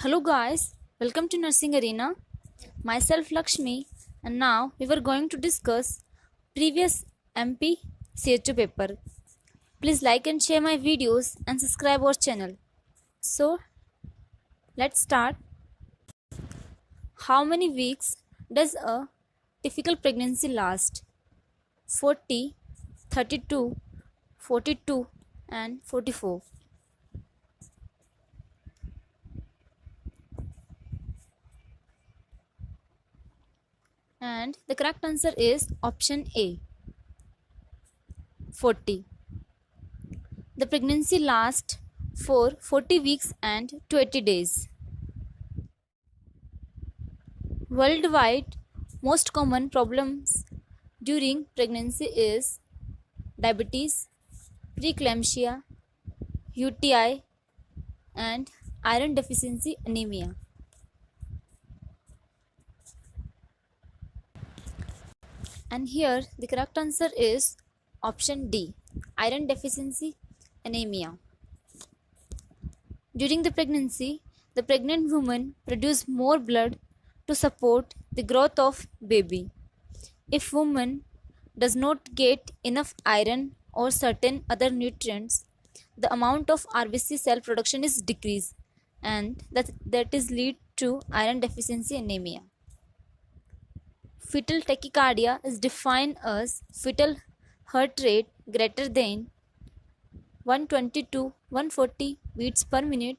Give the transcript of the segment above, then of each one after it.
Hello guys, welcome to Nursing Arena. Myself Lakshmi, and now we were going to discuss previous MP CHO paper. Please like and share my videos and subscribe our channel. So let's start. How many weeks does a typical pregnancy last? 40, 32, 42 and 44. And the correct answer is option A, 40. The pregnancy lasts for 40 weeks and 20 days. Worldwide, most common problems during pregnancy is diabetes, preeclampsia, UTI, and iron deficiency anemia. And here the correct answer is option D, iron deficiency anemia. During the pregnancy, the pregnant woman produces more blood to support the growth of baby. If woman does not get enough iron or certain other nutrients, the amount of RBC cell production is decreased, and that is lead to iron deficiency anemia. Fetal tachycardia is defined as fetal heart rate greater than 120 to 140 beats per minute,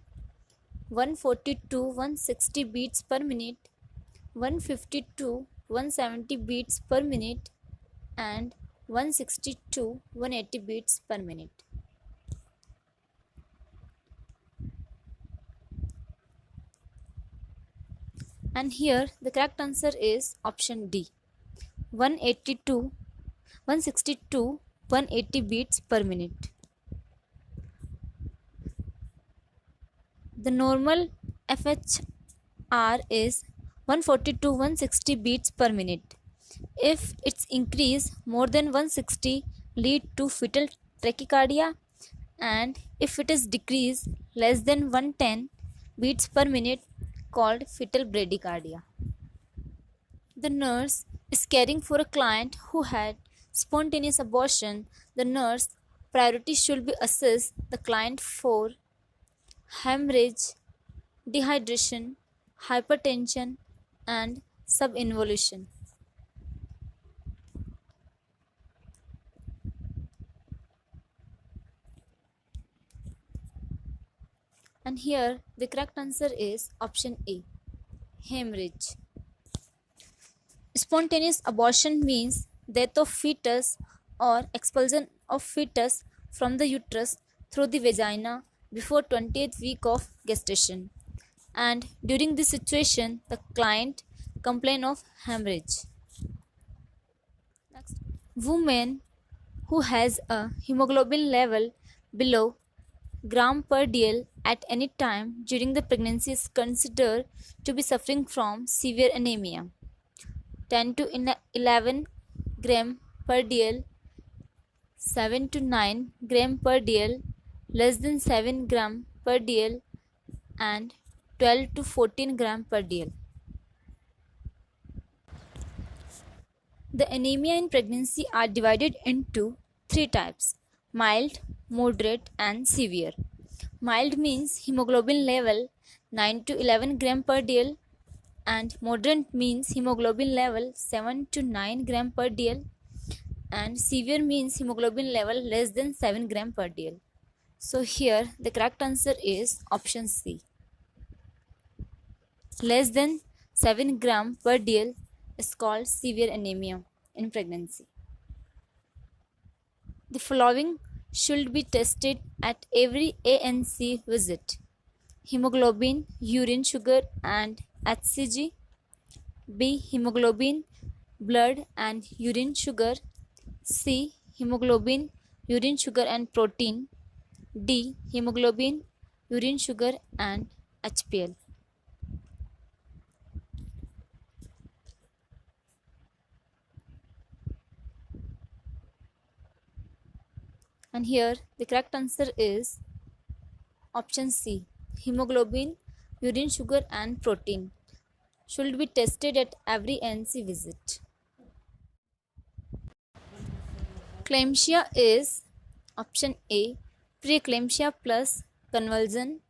140 to 160 beats per minute, 150 to 170 beats per minute, and 160 to 180 beats per minute. And here the correct answer is option D, 180 to 160 to 180 beats per minute. The normal FHR is 140 to 160 beats per minute. If it's increased more than 160, lead to fetal tachycardia, and if it is decreased less than 110 beats per minute, called fetal bradycardia. The nurse is caring for a client who had spontaneous abortion. The nurse priority should be assess the client for hemorrhage, dehydration, hypertension, and subinvolution. And here the correct answer is option A, hemorrhage. Spontaneous abortion means death of fetus or expulsion of fetus from the uterus through the vagina before 20th week of gestation. And during this situation, the client complain of hemorrhage. Next. Woman who has a hemoglobin level below gram per dl at any time during the pregnancy is considered to be suffering from severe anemia. 10 to 11 gram per dl, 7 to 9 gram per dl, less than 7 gram per dl, and 12 to 14 gram per dl. The anemia in pregnancy are divided into three types: mild, moderate, and severe. Mild means hemoglobin level 9 to 11 gram per dl, and moderate means hemoglobin level 7 to 9 gram per dl, and severe means hemoglobin level less than 7 gram per dl. So here the correct answer is option C. Less than 7 gram per dl is called severe anemia in pregnancy. The following should be tested at every ANC visit: hemoglobin, urine sugar, and HCG. B. Hemoglobin, blood and urine sugar. C. Hemoglobin, urine sugar and protein. D. Hemoglobin, urine sugar and HPL. And here the correct answer is option C, hemoglobin, urine sugar and protein should be tested at every ANC visit. Eclampsia is option A, preeclampsia plus convulsion,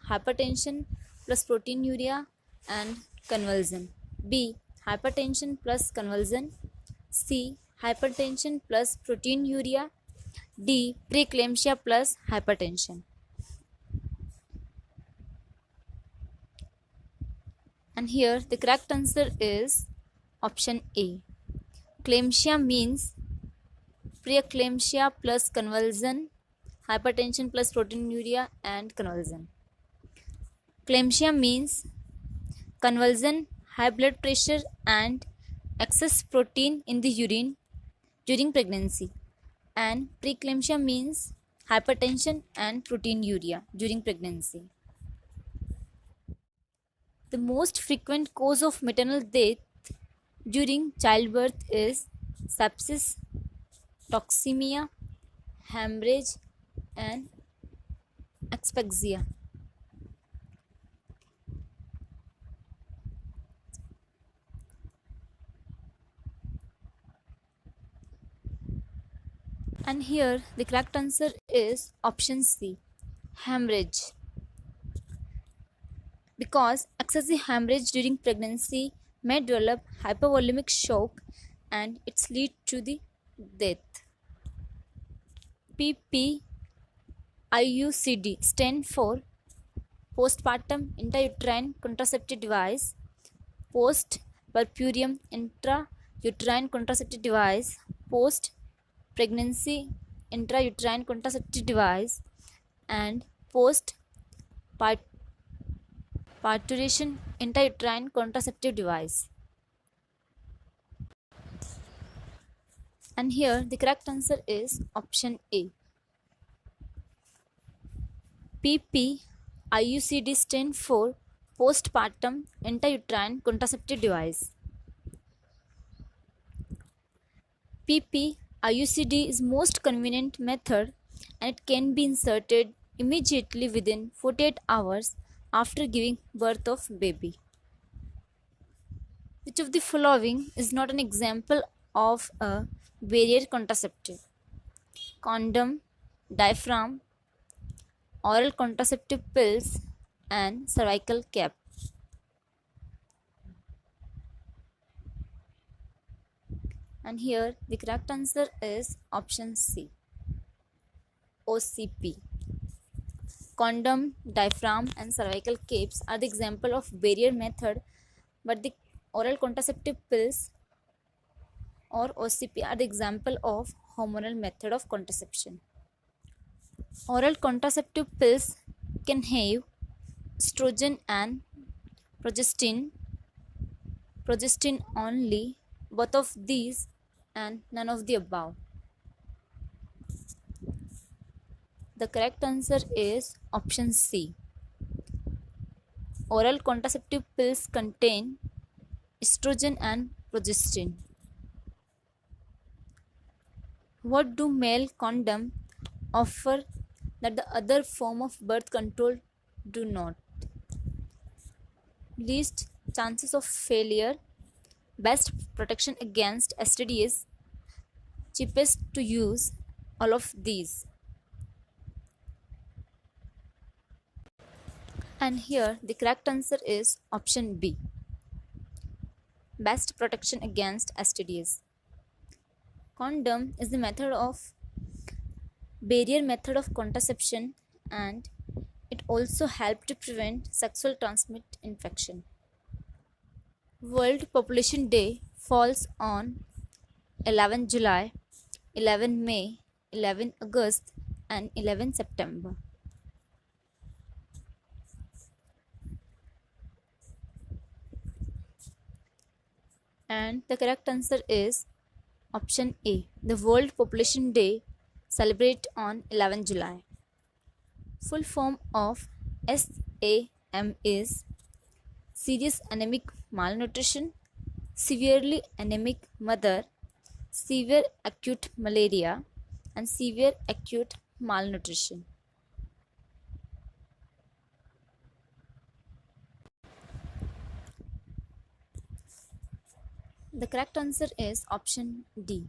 hypertension plus proteinuria and convulsion. B, hypertension plus convulsion. C, hypertension plus proteinuria. D, preeclampsia plus hypertension. And here the correct answer is option A. Eclampsia means preeclampsia plus convulsion, hypertension plus proteinuria and convulsion. Eclampsia means convulsion, high blood pressure and excess protein in the urine during pregnancy. And preeclampsia means hypertension and proteinuria during pregnancy. The most frequent cause of maternal death during childbirth is sepsis, toxemia, hemorrhage, and asphyxia. And here the correct answer is option C, hemorrhage. Because excessive hemorrhage during pregnancy may develop hypovolemic shock and it's lead to the death. PPIUCD stand for postpartum intrauterine contraceptive device, post purpurium intrauterine contraceptive device, post pregnancy intrauterine contraceptive device, and post parturition intrauterine contraceptive device. And here the correct answer is option A. PPIUCD stand for postpartum intrauterine contraceptive device. PPIUCD is most convenient method and it can be inserted immediately within 48 hours after giving birth of baby. Which of the following is not an example of a barrier contraceptive? Condom, diaphragm, oral contraceptive pills, and cervical cap. And here the correct answer is option C, OCP. Condom, diaphragm, and cervical caps are the example of barrier method, but the oral contraceptive pills or OCP are the example of hormonal method of contraception. Oral contraceptive pills can have estrogen and progestin only, both of these and none of the above. The correct answer is option C. Oral contraceptive pills contain estrogen and progestin. What do male condom offer that the other form of birth control do not? Least chances of failure, best protection against STDs, cheapest to use, all of these. And here the correct answer is option B, best protection against STDs. Condom is the barrier method of contraception and it also helps to prevent sexual transmitted infection. World Population Day falls on 11 July, 11 May, 11 August and 11 September. And the correct answer is option A. The World Population Day celebrate on 11 July. Full form of SAM is serious anemic malnutrition, severely anemic mother, severe acute malaria, and severe acute malnutrition. The correct answer is option D.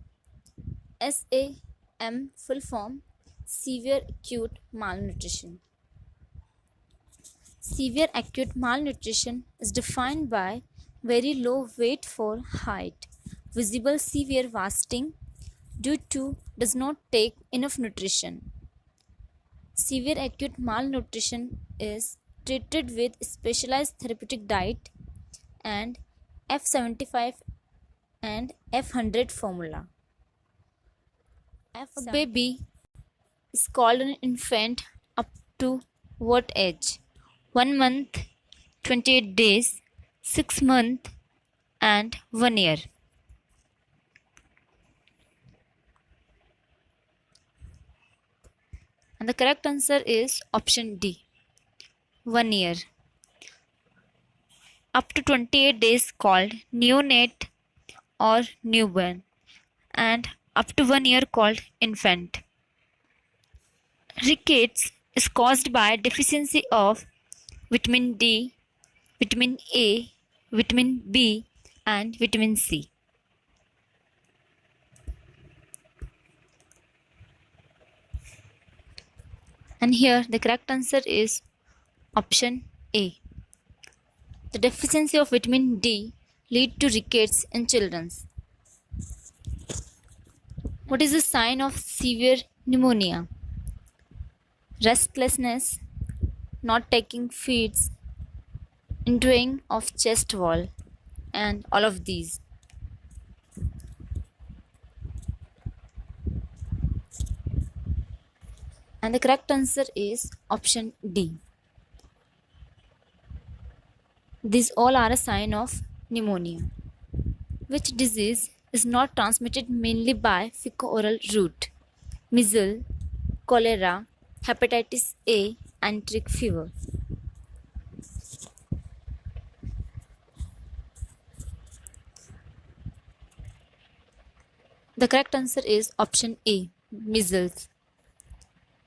SAM full form severe acute malnutrition. Severe acute malnutrition is defined by very low weight for height, visible severe wasting due to does not take enough nutrition. Severe acute malnutrition is treated with specialized therapeutic diet and F75 and F100 formula. A baby is called an infant up to what age? 1 month, 28 days, 6 months, and 1 year. And the correct answer is option D, 1 year. Up to 28 days called neonate or newborn, and up to 1 year called infant. Rickets is caused by deficiency of vitamin D, vitamin A, vitamin B, and vitamin C. And here the correct answer is option A. The deficiency of vitamin D lead to rickets in children. What is the sign of severe pneumonia? Restlessness, not taking feeds, injuring of chest wall, and all of these. And the correct answer is option D. These all are a sign of pneumonia. Which disease is not transmitted mainly by fecal-oral route? Measles, cholera, hepatitis A, and tick fever. The correct answer is option A, measles.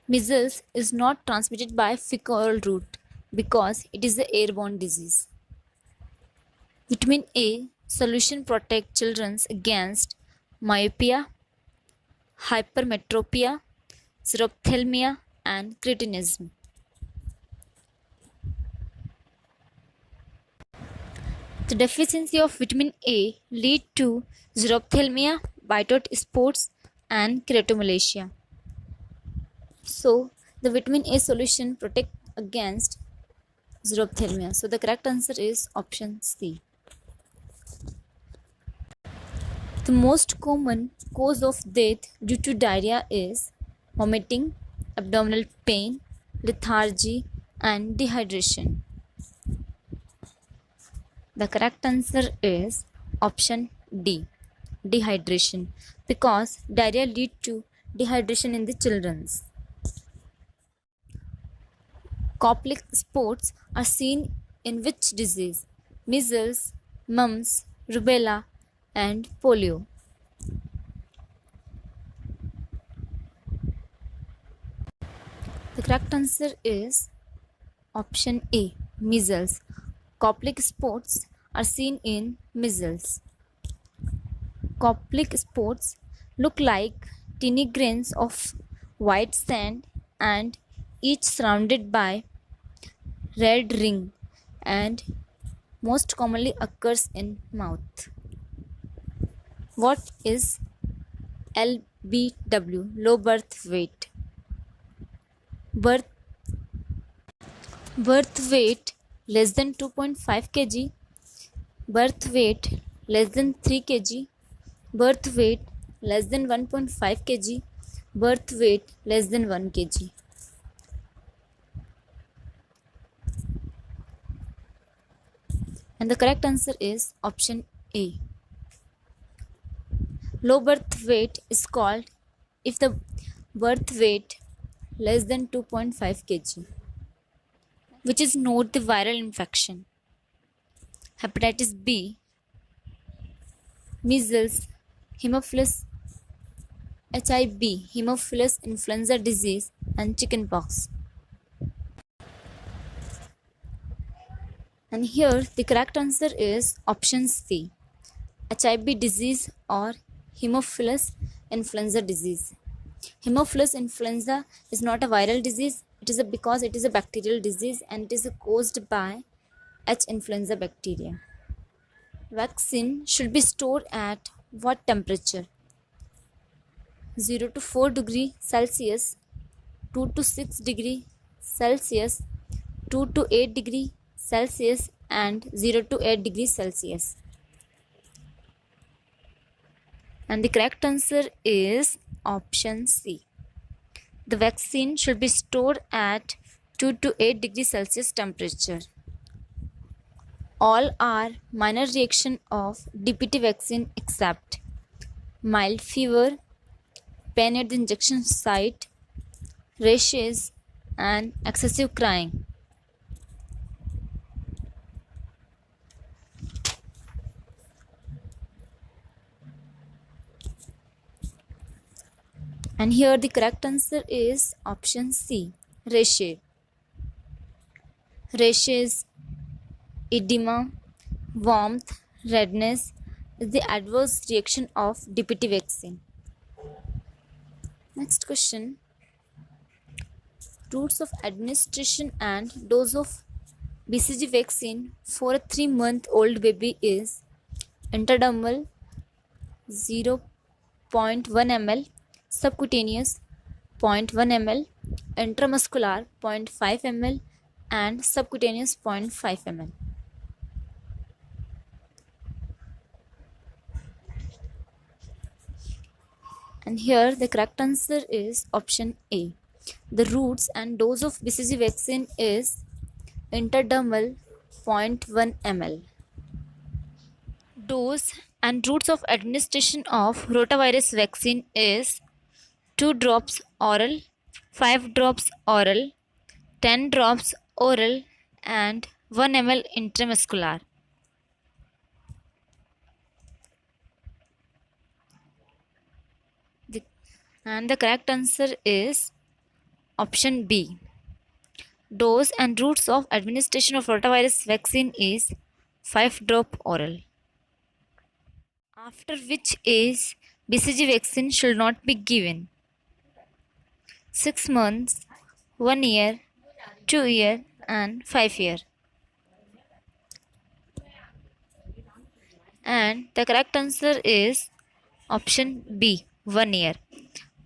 Measles is not transmitted by fecal-oral route because it is an airborne disease. Vitamin A solution protects children against myopia, hypermetropia, xerophthalmia, and cretinism. The deficiency of vitamin A lead to xerophthalmia, Bitot spots, and keratomalacia. So, the vitamin A solution protects against xerophthalmia. So, the correct answer is option C. The most common cause of death due to diarrhea is vomiting, abdominal pain, lethargy, and dehydration. The correct answer is option D, dehydration, because diarrhea leads to dehydration in the children. Koplik spots are seen in which disease? Measles, mumps, rubella, and polio. The correct answer is option A, measles. Koplik spots are seen in measles. Koplik spots look like tiny grains of white sand and each surrounded by red ring and most commonly occurs in mouth. What is LBW, low birth weight? Birth weight less than 2.5 kg, birth weight less than 3 kg, birth weight less than 1.5 kg, birth weight less than 1 kg. And the correct answer is option A. Low birth weight is called if the birth weight less than 2.5 kg, which is not the viral infection. Hepatitis B, measles, Haemophilus, HIB, Haemophilus influenza disease, and chickenpox. And here the correct answer is option C, HIV disease or Haemophilus influenza disease. Haemophilus influenza is not a viral disease. Because it is a bacterial disease and it is caused by H. influenza bacteria. Vaccine should be stored at what temperature? 0 to 4 degree Celsius, 2 to 6 degree Celsius, 2 to 8 degree Celsius, and 0 to 8 degrees Celsius. And the correct answer is option C. The vaccine should be stored at 2 to 8 degrees Celsius temperature. All are minor reaction of DPT vaccine except mild fever, pain at the injection site, rashes, and excessive crying. And here the correct answer is option C, rashes. Rashes, edema, warmth, redness is the adverse reaction of DPT vaccine. Next question. Routes of administration and dose of BCG vaccine for a 3-month-old baby is intradermal 0.1 ml, subcutaneous 0.1 ml, intramuscular 0.5 ml, and subcutaneous 0.5 ml. And here the correct answer is option A. The routes and dose of BCG vaccine is intradermal 0.1 ml. Dose and routes of administration of rotavirus vaccine is 2 drops oral, 5 drops oral, 10 drops oral, and 1 ml intramuscular. And the correct answer is option B. Dose and routes of administration of rotavirus vaccine is 5 drop oral. After which age BCG vaccine should not be given? 6 months, 1 year, 2 year, and 5 year. And the correct answer is option B, 1 year.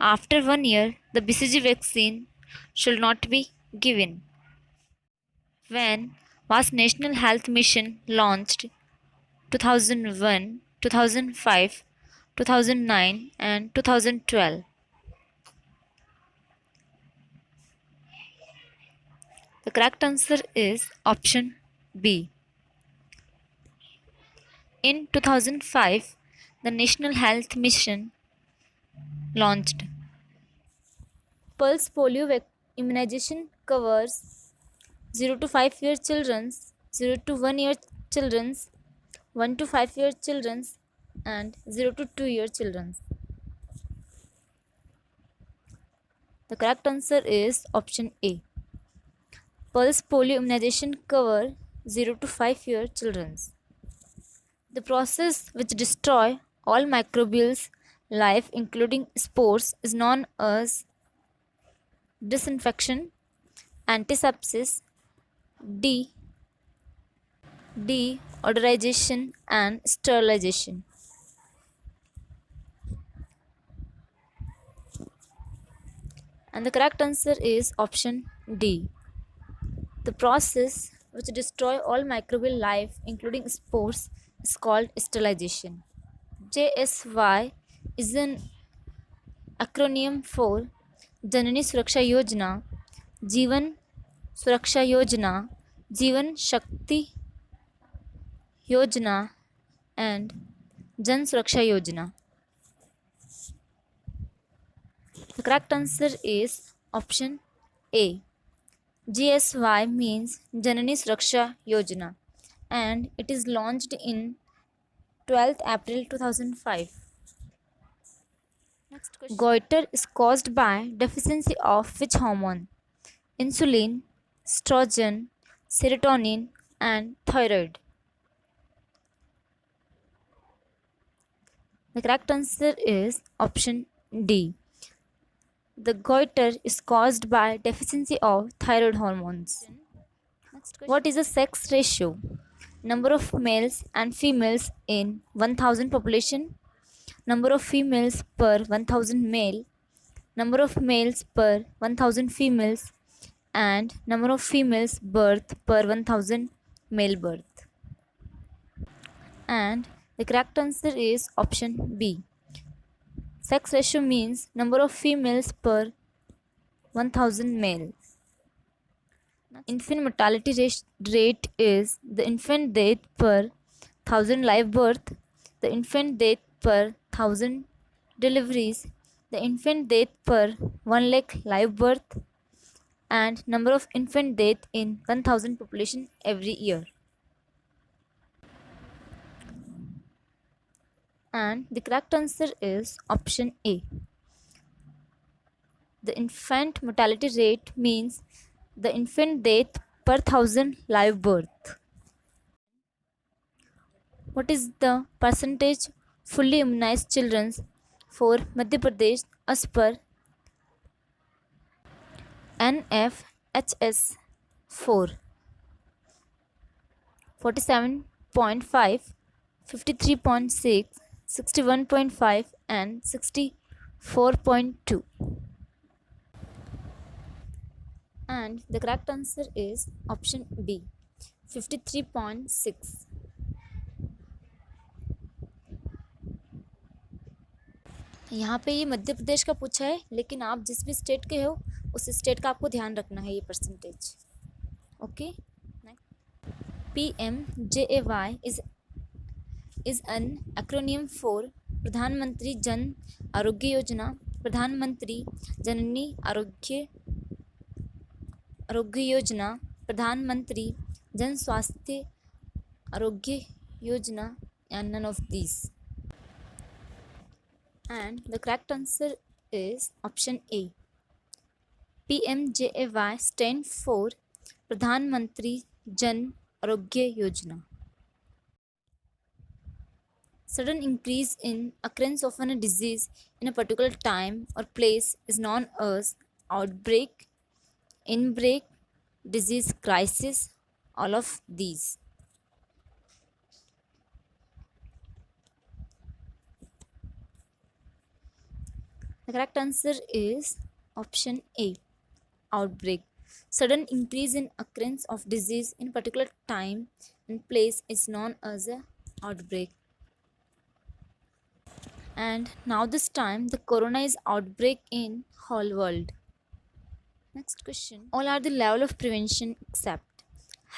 After 1 year, the BCG vaccine should not be given. When was National Health Mission launched? 2001, 2005, 2009, and 2012. The correct answer is option B. In 2005, the National Health Mission launched. Pulse polio immunization covers 0 to 5 year children, 0 to 1 year children, 1 to 5 year children, and 0 to 2 year children. The correct answer is option A. Pulse polio immunization cover 0 to 5 year children. The process which destroy all microbials life including spores is known as disinfection, antisepsis, deodorization, and sterilization. And the correct answer is option D. The process which destroy all microbial life including spores is called sterilization. JSY is an acronym for Janani Suraksha Yojana, Jeevan Suraksha Yojana, Jeevan Shakti Yojana, and Jan Suraksha Yojana. The correct answer is option A. JSY means Janani Suraksha Yojana and it is launched in 12th April 2005. Next question. Goiter is caused by deficiency of which hormone? Insulin, estrogen, serotonin, and thyroid. The correct answer is option D. The goiter is caused by deficiency of thyroid hormones. What is the sex ratio? Number of males and females in 1000 population, number of females per 1000 male, number of males per 1000 females, and number of females birth per 1000 male birth. And the correct answer is option B. Sex ratio means number of females per 1000 males. Infant mortality rate is the infant death per 1000 live birth, the infant death per 1000 deliveries, the infant death per 1 lakh live birth, and number of infant death in 1000 population every year. And the correct answer is option A. The infant mortality rate means the infant death per 1000 live birth. What is the percentage fully immunized children for Madhya Pradesh as per NFHS 4? 47.5, 53.6, 61.5 and 64.2. And the correct answer is option B, 53.6. यहाँ पे ये मध्य प्रदेश का पूछा है, लेकिन आप जिस भी स्टेट के हो उस स्टेट का आपको ध्यान रखना है ये percentage. Okay. PMJAY is an acronym for प्रधानमंत्री जन आरोग्य योजना, प्रधानमंत्री जननी आरोग्य योजना, प्रधानमंत्री जन स्वास्थ्य Arogya Yojana, and none of these. And the correct answer is option A. PMJAY stands for प्रधानमंत्री Jan Arogya Yojana. Sudden increase in occurrence of a disease in a particular time or place is known as outbreak, inbreak, disease crisis, all of these. The correct answer is option A, outbreak. Sudden increase in occurrence of disease in a particular time and place is known as a outbreak. And now this time the corona is outbreak in whole world. Next question. All are the level of prevention except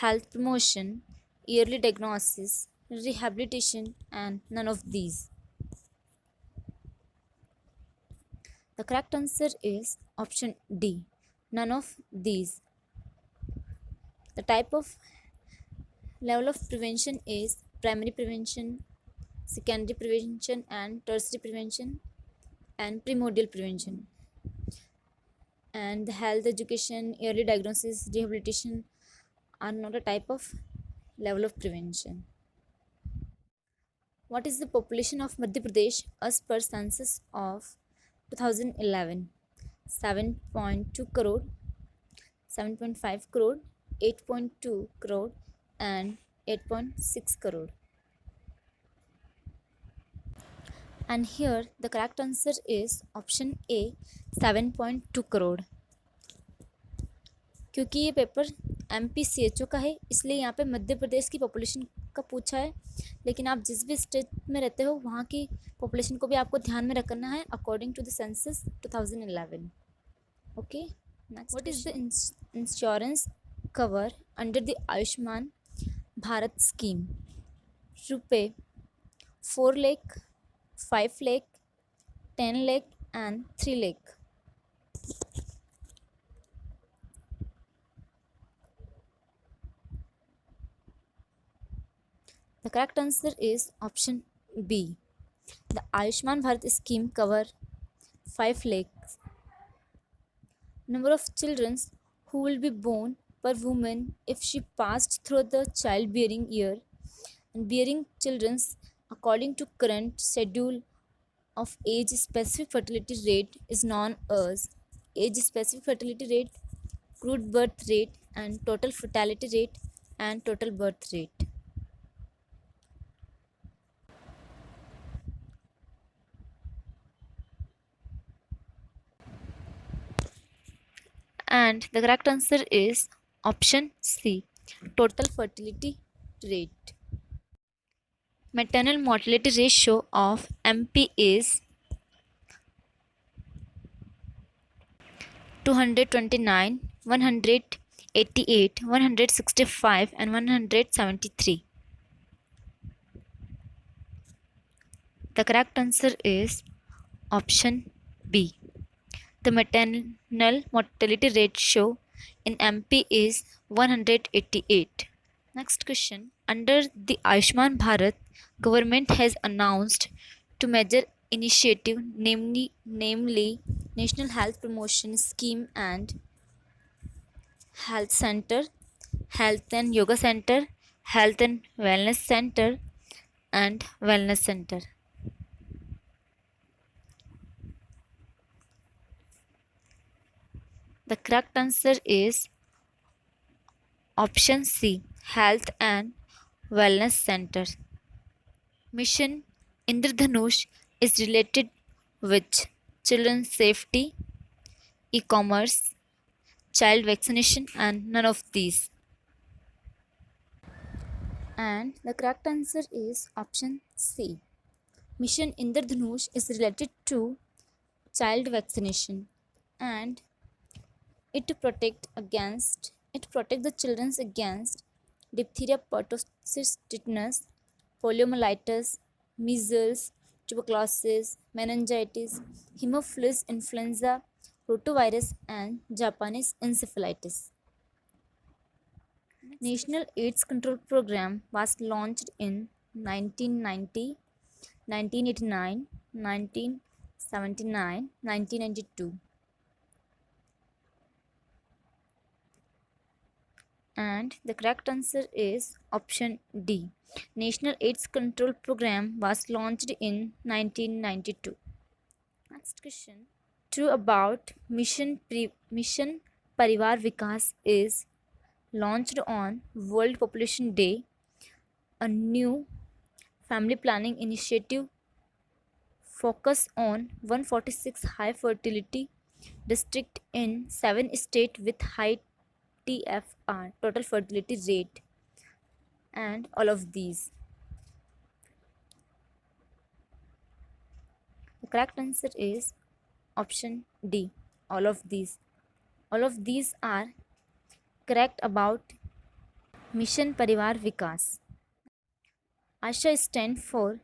health promotion, yearly diagnosis, rehabilitation, and none of these. The correct answer is option D, none of these. The type of level of prevention is primary prevention, secondary prevention, and tertiary prevention, and primordial prevention. And the health education, early diagnosis, rehabilitation are not a type of level of prevention. What is the population of Madhya Pradesh as per census of 2011? 7.2 crore, 7.5 crore, 8.2 crore, and 8.6 crore. And here the correct answer is option A, 7.2 crore. क्योंकि ये paper MPCHO का है इसलिए यहाँ पे मध्य प्रदेश की population का पूछा है, लेकिन आप जिस भी स्टेट में रहते हो वहाँ की पॉपुलेशन को भी आपको ध्यान में रखना है according to the census 2011. Okay. Next. What is the insurance cover under the Ayushman Bharat scheme? रुपये 4 lakh, 5 lakh, 10 lakh, and 3 lakh. The correct answer is option B. The Ayushman Bharat scheme cover 5 lakhs. Number of children who will be born per woman if she passed through the childbearing year and bearing children according to current schedule of age specific fertility rate is known as age specific fertility rate, crude birth rate, and total fertility rate and total birth rate. And the correct answer is option C, total fertility rate. Maternal mortality ratio of MP is 229, 188, 165, and 173. The correct answer is option B. The maternal mortality ratio in MP is 188. Next question. Under the Ayushman Bharat, government has announced to measure initiative, namely National Health Promotion Scheme and Health Center, Health and Yoga Center, Health and Wellness Center, and Wellness Center. The correct answer is option C, Health and Wellness Center. Mission Indradhanush is related with children's safety, e-commerce, child vaccination, and none of these. And the correct answer is option C. Mission Indradhanush is related to child vaccination and it protect the children against diphtheria, pertussis, tetanus, poliomyelitis, measles, tuberculosis, meningitis, Haemophilus influenza, rotavirus, and Japanese encephalitis. National AIDS Control Program was launched in 1990, 1989, 1979, 1992. And the correct answer is option D. National AIDS Control Program was launched in 1992. Next question. True about Mission Parivar Vikas is launched on World Population Day, a new family planning initiative focused on 146 high fertility district in 7 states with high TFR, total fertility rate, and all of these. The correct answer is option D, all of these. All of these are correct about Mission Parivar Vikas. ASHA stands for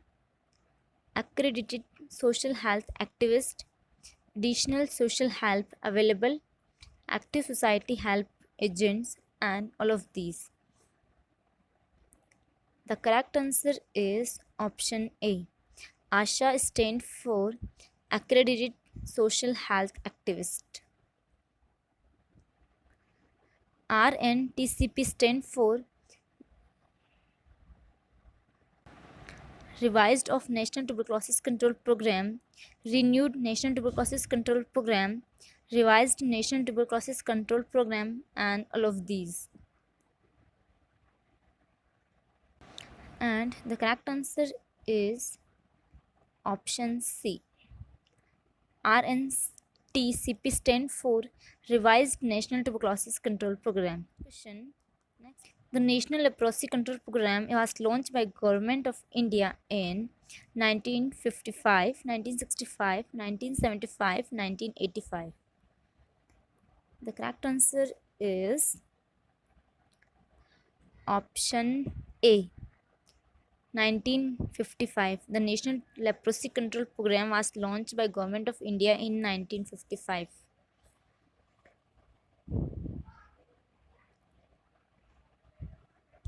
Accredited Social Health Activist, additional social help available, active society help agents, and all of these. The correct answer is option A. ASHA stands for Accredited Social Health Activist. RNTCP stands for Revised of National Tuberculosis Control Program, Renewed National Tuberculosis Control Program, Revised National Tuberculosis Control Program, and all of these. And the correct answer is option C. RNTCP stands for Revised National Tuberculosis Control Program. Question. Next. The National Leprosy Control Program was launched by Government of India in 1955, 1965, 1975, 1985. The correct answer is option A. 1955. The National Leprosy Control Program was launched by Government of India in 1955.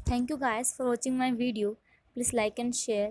Thank you guys for watching my video. Please like and share.